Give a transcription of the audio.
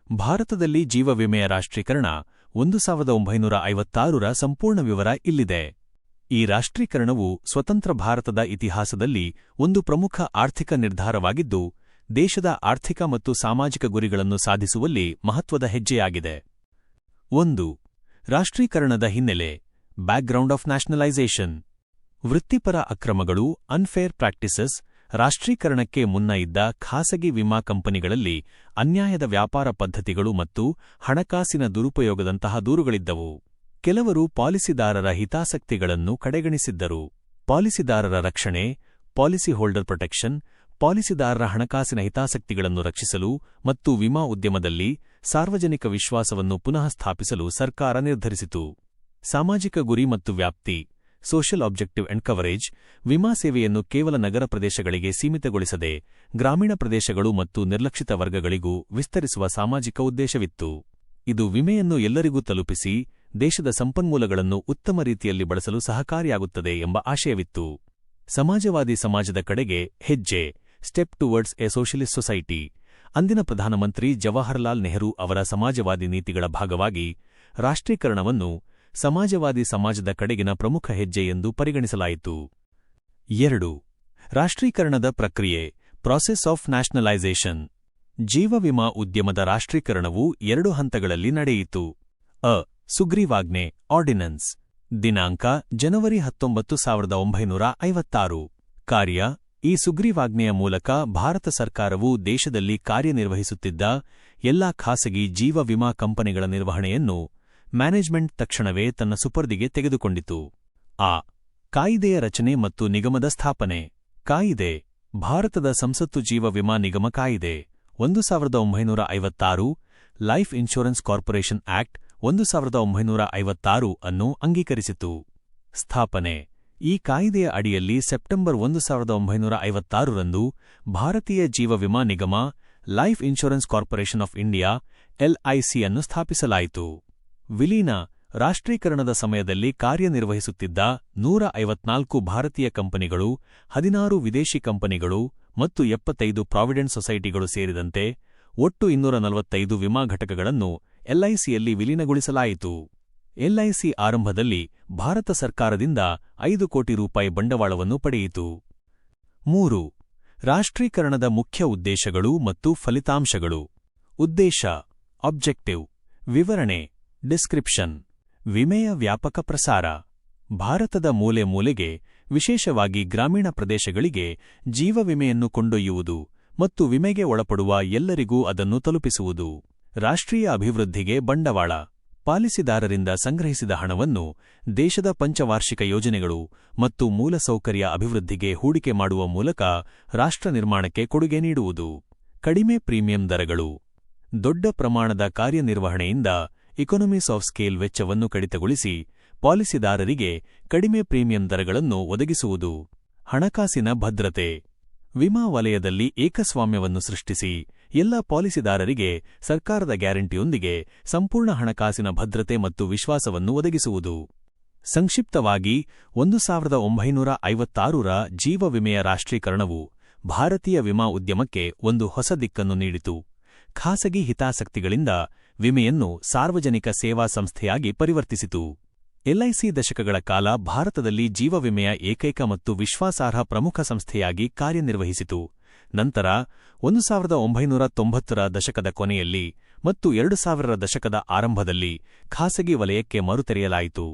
ಭಾರತದಲ್ಲಿ ಜೀವ ವಿಮೆಯ ರಾಷ್ಟ್ರೀಕರಣ 1956ರ ಸಂಪೂರ್ಣ ವಿವರ ಇಲ್ಲಿದೆ. ಈ ರಾಷ್ಟ್ರೀಕರಣವು ಸ್ವತಂತ್ರ ಭಾರತದ ಇತಿಹಾಸದಲ್ಲಿ ಒಂದು ಪ್ರಮುಖ ಆರ್ಥಿಕ ನಿರ್ಧಾರವಾಗಿದ್ದು, ದೇಶದ ಆರ್ಥಿಕ ಮತ್ತು ಸಾಮಾಜಿಕ ಗುರಿಗಳನ್ನು ಸಾಧಿಸುವಲ್ಲಿ ಮಹತ್ವದ ಹೆಜ್ಜೆಯಾಗಿದೆ. 1. ರಾಷ್ಟ್ರೀಕರಣದ ಹಿನ್ನೆಲೆ. Background of nationalisation. ವೃತ್ತಿಪರ ಅಕ್ರಮಗಳು ಅನ್ಫೇರ್ ಪ್ರಾಕ್ಟೀಸಸ್. ರಾಷ್ಟ್ರೀಕರಣಕ್ಕೆ ಮುನ್ನ ಇದ್ದ ಖಾಸಗಿ ವಿಮಾ ಕಂಪನಿಗಳಲ್ಲಿ ಅನ್ಯಾಯದ ವ್ಯಾಪಾರ ಪದ್ಧತಿಗಳು ಮತ್ತು ಹಣಕಾಸಿನ ದುರುಪಯೋಗದಂತಹ ದೂರುಗಳಿದ್ದವು. ಕೆಲವರು ಪಾಲಿಸಿದಾರರ ಹಿತಾಸಕ್ತಿಗಳನ್ನು ಕಡೆಗಣಿಸಿದ್ದರು. ಪಾಲಿಸಿದಾರರ ರಕ್ಷಣೆ, ಪಾಲಿಸಿ ಹೋಲ್ಡರ್ ಪ್ರೊಟೆಕ್ಷನ್, ಪಾಲಿಸಿದಾರರ ಹಣಕಾಸಿನ ಹಿತಾಸಕ್ತಿಗಳನ್ನು ರಕ್ಷಿಸಲು ಮತ್ತು ವಿಮಾ ಉದ್ಯಮದಲ್ಲಿ ಸಾರ್ವಜನಿಕ ವಿಶ್ವಾಸವನ್ನು ಪುನಃ ಸ್ಥಾಪಿಸಲು ಸರ್ಕಾರ ನಿರ್ಧರಿಸಿತು. ಸಾಮಾಜಿಕ ಗುರಿ ಮತ್ತು ವ್ಯಾಪ್ತಿ. Social objective and coverage. ವಿಮಾ ಸೇವೆಯನ್ನು ಕೇವಲ ನಗರ ಪ್ರದೇಶಗಳಿಗೆ ಸೀಮಿತಗೊಳಿಸದೆ ಗ್ರಾಮೀಣ ಪ್ರದೇಶಗಳು ಮತ್ತು ನಿರ್ಲಕ್ಷಿತ ವರ್ಗಗಳಿಗೂ ವಿಸ್ತರಿಸುವ ಸಾಮಾಜಿಕ ಉದ್ದೇಶವಿತ್ತು. ಇದು ವಿಮೆಯನ್ನು ಎಲ್ಲರಿಗೂ ತಲುಪಿಸಿ ದೇಶದ ಸಂಪನ್ಮೂಲಗಳನ್ನು ಉತ್ತಮ ರೀತಿಯಲ್ಲಿ ಬಳಸಲು ಸಹಕಾರಿಯಾಗುತ್ತದೆ ಎಂಬ ಆಶಯವಿತ್ತು. ಸಮಾಜವಾದಿ ಸಮಾಜದ ಕಡೆಗೆ ಹೆಜ್ಜೆ. Step towards A socialist society. ಅಂದಿನ ಪ್ರಧಾನಮಂತ್ರಿ ಜವಾಹರಲಾಲ್ ನೆಹರು ಅವರ ಸಮಾಜವಾದಿ ನೀತಿಗಳ ಭಾಗವಾಗಿ ರಾಷ್ಟ್ರೀಕರಣವನ್ನು ಸಮಾಜವಾದಿ ಸಮಾಜದ ಕಡೆಗಿನ ಪ್ರಮುಖ ಹೆಜ್ಜೆ ಎಂದು ಪರಿಗಣಿಸಲಾಯಿತು. 2. ರಾಷ್ಟ್ರೀಕರಣದ ಪ್ರಕ್ರಿಯೆ. Process of nationalisation. ಜೀವ ವಿಮಾ ಉದ್ಯಮದ ರಾಷ್ಟ್ರೀಕರಣವು 2 ಹಂತಗಳಲ್ಲಿ ನಡೆಯಿತು. ಸುಗ್ರೀವಾಜ್ಞೆ ಆರ್ಡಿನೆನ್ಸ್. ದಿನಾಂಕ ಜನವರಿ 19, 1956. ಕಾರ್ಯ. ಈ ಸುಗ್ರೀವಾಜ್ಞೆಯ ಮೂಲಕ ಭಾರತ ಸರ್ಕಾರವು ದೇಶದಲ್ಲಿ ಕಾರ್ಯನಿರ್ವಹಿಸುತ್ತಿದ್ದ ಎಲ್ಲಾ ಖಾಸಗಿ ಜೀವ ವಿಮಾ ಕಂಪನಿಗಳ ನಿರ್ವಹಣೆಯನ್ನು ಮ್ಯಾನೇಜ್ಮೆಂಟ್ ತಕ್ಷಣವೇ ತನ್ನ ಸುಪರ್ದಿಗೆ ತೆಗೆದುಕೊಂಡಿತು. ಕಾಯಿದೆಯ ರಚನೆ ಮತ್ತು ನಿಗಮದ ಸ್ಥಾಪನೆ. ಕಾಯಿದೆ. ಭಾರತದ ಸಂಸತ್ತು ಜೀವ ವಿಮಾ ನಿಗಮ ಕಾಯಿದೆ 1956, ಲೈಫ್ ಇನ್ಶೂರೆನ್ಸ್ ಕಾರ್ಪೊರೇಷನ್ ಆಕ್ಟ್ 1956 ಅನ್ನು ಅಂಗೀಕರಿಸಿತು. ಸ್ಥಾಪನೆ. ಈ ಕಾಯಿದೆಯ ಅಡಿಯಲ್ಲಿ ಸೆಪ್ಟೆಂಬರ್ 1956ರಂದು ಭಾರತೀಯ ಜೀವ ವಿಮಾ ನಿಗಮ, life insurance corporation of India LIC ಅನ್ನು ಸ್ಥಾಪಿಸಲಾಯಿತು. ವಿಲೀನ. ರಾಷ್ಟ್ರೀಕರಣದ ಸಮಯದಲ್ಲಿ ಕಾರ್ಯನಿರ್ವಹಿಸುತ್ತಿದ್ದ 154 ಭಾರತೀಯ ಕಂಪನಿಗಳು, 16 ವಿದೇಶಿ ಕಂಪನಿಗಳು ಮತ್ತು 75 ಪ್ರಾವಿಡೆಂಟ್ ಸೊಸೈಟಿಗಳು ಸೇರಿದಂತೆ ಒಟ್ಟು 245 ವಿಮಾ ಘಟಕಗಳನ್ನು LICಯಲ್ಲಿ ವಿಲೀನಗೊಳಿಸಲಾಯಿತು. LIC ಆರಂಭದಲ್ಲಿ ಭಾರತ ಸರ್ಕಾರದಿಂದ 5 ಕೋಟಿ ರೂಪಾಯಿ ಬಂಡವಾಳವನ್ನು ಪಡೆಯಿತು. 3. ರಾಷ್ಟ್ರೀಕರಣದ ಮುಖ್ಯ ಉದ್ದೇಶಗಳು ಮತ್ತು ಫಲಿತಾಂಶಗಳು. ಉದ್ದೇಶ. ಆಬ್ಜೆಕ್ಟಿವ್. ವಿವರಣೆ. ಡಿಸ್ಕ್ರಿಪ್ಷನ್. ವಿಮೆಯ ವ್ಯಾಪಕ ಪ್ರಸಾರ. ಭಾರತದ ಮೂಲೆ ಮೂಲೆಗೆ, ವಿಶೇಷವಾಗಿ ಗ್ರಾಮೀಣ ಪ್ರದೇಶಗಳಿಗೆ ಜೀವ ವಿಮೆಯನ್ನು ಕೊಂಡೊಯ್ಯುವುದು ಮತ್ತು ವಿಮೆಗೆ ಒಳಪಡುವ ಎಲ್ಲರಿಗೂ ಅದನ್ನು ತಲುಪಿಸುವುದು. ರಾಷ್ಟ್ರೀಯ ಅಭಿವೃದ್ಧಿಗೆ ಬಂಡವಾಳ. ಪಾಲಿಸಿದಾರರಿಂದ ಸಂಗ್ರಹಿಸಿದ ಹಣವನ್ನು ದೇಶದ ಪಂಚವಾರ್ಷಿಕ ಯೋಜನೆಗಳು ಮತ್ತು ಮೂಲಸೌಕರ್ಯ ಅಭಿವೃದ್ಧಿಗೆ ಹೂಡಿಕೆ ಮಾಡುವ ಮೂಲಕ ರಾಷ್ಟ್ರ ನಿರ್ಮಾಣಕ್ಕೆ ಕೊಡುಗೆ ನೀಡುವುದು. ಕಡಿಮೆ ಪ್ರೀಮಿಯಂ ದರಗಳು. ದೊಡ್ಡ ಪ್ರಮಾಣದ ಕಾರ್ಯನಿರ್ವಹಣೆಯಿಂದ ಇಕೊನೊಮೀಸ್ ಆಫ್ ಸ್ಕೇಲ್ ವೆಚ್ಚವನ್ನು ಕಡಿತಗೊಳಿಸಿ ಪಾಲಿಸಿದಾರರಿಗೆ ಕಡಿಮೆ ಪ್ರೀಮಿಯಂ ದರಗಳನ್ನು ಒದಗಿಸುವುದು. ಹಣಕಾಸಿನ ಭದ್ರತೆ. ವಿಮಾ ವಲಯದಲ್ಲಿ ಏಕಸ್ವಾಮ್ಯವನ್ನು ಸೃಷ್ಟಿಸಿ ಎಲ್ಲ ಪಾಲಿಸಿದಾರರಿಗೆ ಸರ್ಕಾರದ ಗ್ಯಾರಂಟಿಯೊಂದಿಗೆ ಸಂಪೂರ್ಣ ಹಣಕಾಸಿನ ಭದ್ರತೆ ಮತ್ತು ವಿಶ್ವಾಸವನ್ನು ಒದಗಿಸುವುದು. ಸಂಕ್ಷಿಪ್ತವಾಗಿ, 1956ರ ಜೀವ ವಿಮೆಯ ರಾಷ್ಟ್ರೀಕರಣವು ಭಾರತೀಯ ವಿಮಾ ಉದ್ಯಮಕ್ಕೆ ಒಂದು ಹೊಸ ದಿಕ್ಕನ್ನು ನೀಡಿತು. ಖಾಸಗಿ ಹಿತಾಸಕ್ತಿಗಳಿಂದ ವಿಮೆಯನ್ನು ಸಾರ್ವಜನಿಕ ಸೇವಾ ಸಂಸ್ಥೆಯಾಗಿ ಪರಿವರ್ತಿಸಿತು. LIC ದಶಕಗಳ ಕಾಲ ಭಾರತದಲ್ಲಿ ಜೀವ ವಿಮೆಯ ಏಕೈಕ ಮತ್ತು ವಿಶ್ವಾಸಾರ್ಹ ಪ್ರಮುಖ ಸಂಸ್ಥೆಯಾಗಿ ಕಾರ್ಯನಿರ್ವಹಿಸಿತು. ನಂತರ 1990ರ ದಶಕದ ಕೊನೆಯಲ್ಲಿ ಮತ್ತು 2000ರ ದಶಕದ ಆರಂಭದಲ್ಲಿ ಖಾಸಗಿ ವಲಯಕ್ಕೆ ಮರುತೆರೆಯಲಾಯಿತು.